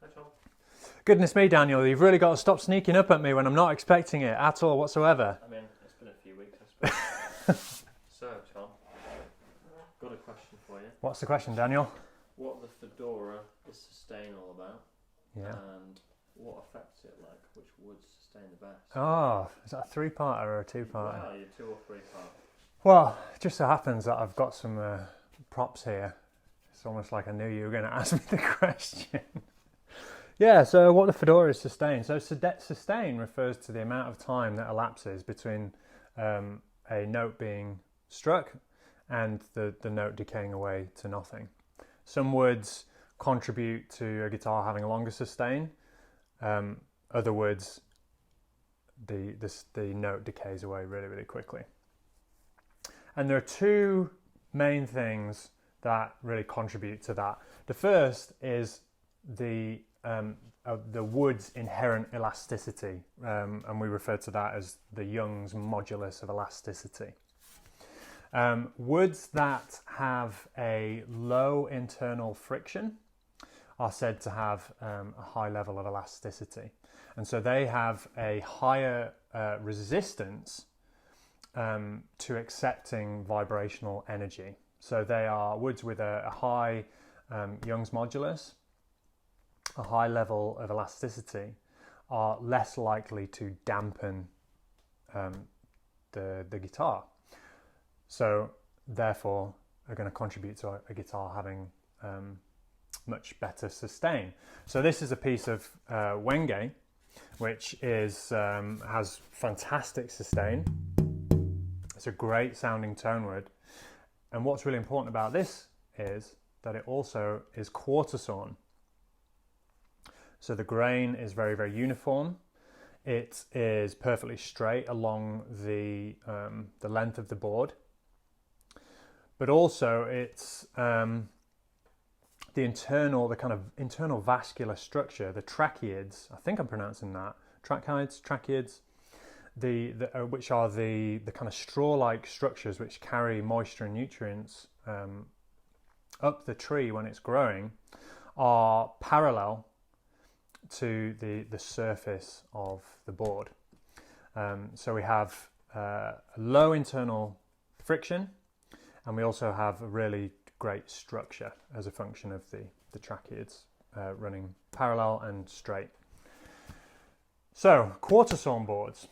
Hi, Tom. Goodness me, Daniel, you've really got to stop sneaking up at me when I'm not expecting it at all whatsoever. I mean, it's been a few weeks, I suppose. So, Tom, got a question for you. What's the question, Daniel? What the fedora is sustain all about? Yeah. And what affects it, like which woods sustain the best? Oh, is that a three-parter or a two-parter? Wow, you're 2 or 3 part. Well, it just so happens that I've got some props here. It's almost like I knew you were going to ask me the question. Yeah, so what the fedora is sustain. So sustain refers to the amount of time that elapses between a note being struck and the note decaying away to nothing. Some woods contribute to a guitar having a longer sustain. Other woods, the note decays away really, really quickly. And there are 2 main things that really contribute to that. The first is the wood's inherent elasticity, and we refer to that as the Young's modulus of elasticity. Woods that have a low internal friction are said to have a high level of elasticity, and so they have a higher resistance to accepting vibrational energy. So they are woods with a high Young's modulus, a high level of elasticity, are less likely to dampen the guitar. So therefore are going to contribute to a guitar having much better sustain. So this is a piece of Wenge, which is has fantastic sustain. It's a great sounding tone wood. And what's really important about this is that it also is quarter sawn. So the grain is very, very uniform. It is perfectly straight along the length of the board. But also it's the kind of internal vascular structure, the Trackheads, I think I'm pronouncing that, Trackheads, which are the kind of straw-like structures which carry moisture and nutrients up the tree when it's growing, are parallel to the surface of the board. So we have low internal friction, and we also have a really great structure as a function of the Trackheads running parallel and straight. So quarter sawn boards.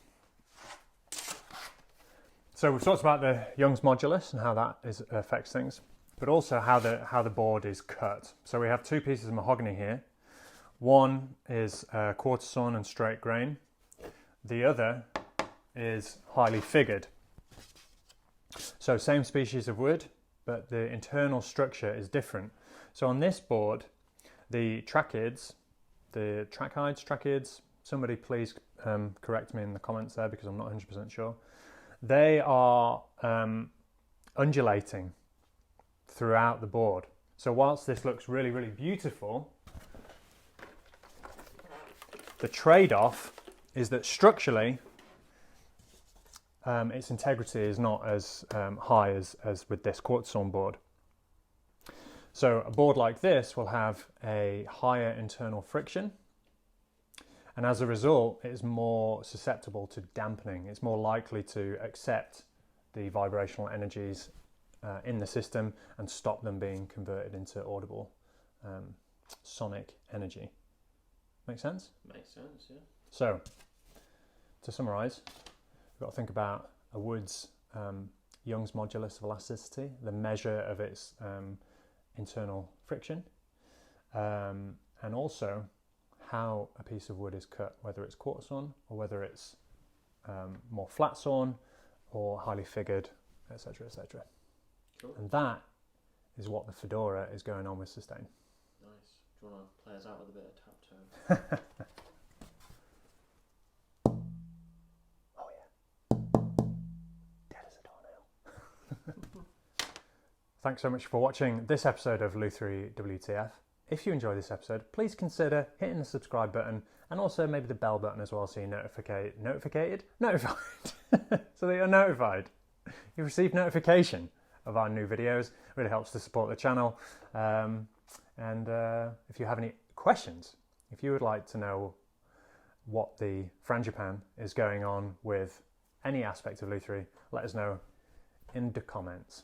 So we've talked about the Young's modulus and how that affects things, but also how the board is cut. So we have 2 pieces of mahogany here. One is quarter sawn and straight grain. The other is highly figured. So same species of wood, but the internal structure is different. So on this board, the Trackheads, somebody please correct me in the comments there because I'm not 100% sure. They are undulating throughout the board. So whilst this looks really, really beautiful, the trade-off is that structurally its integrity is not as high as with this quarter sawn board. So a board like this will have a higher internal friction, and as a result it is more susceptible to dampening. It's more likely to accept the vibrational energies in the system and stop them being converted into audible sonic energy. Make sense? Makes sense, yeah. So, to summarise, we've got to think about a wood's Young's modulus of elasticity, the measure of its internal friction, and also how a piece of wood is cut, whether it's quarter sawn or whether it's more flat sawn or highly figured, etc., etc. Cool. And that is what the fedora is going on with sustain. Nice. Do you want to play us out with a bit of tap tone? Oh yeah. Dead as a doornail. Thanks so much for watching this episode of Lutherie WTF. If you enjoyed this episode, please consider hitting the subscribe button and also maybe the bell button as well so you're notified. So that you're notified. You receive notification of our new videos. It really helps to support the channel. And if you have any questions If you would like to know what the frangipan is going on with any aspect of Lutherie, let us know in the comments.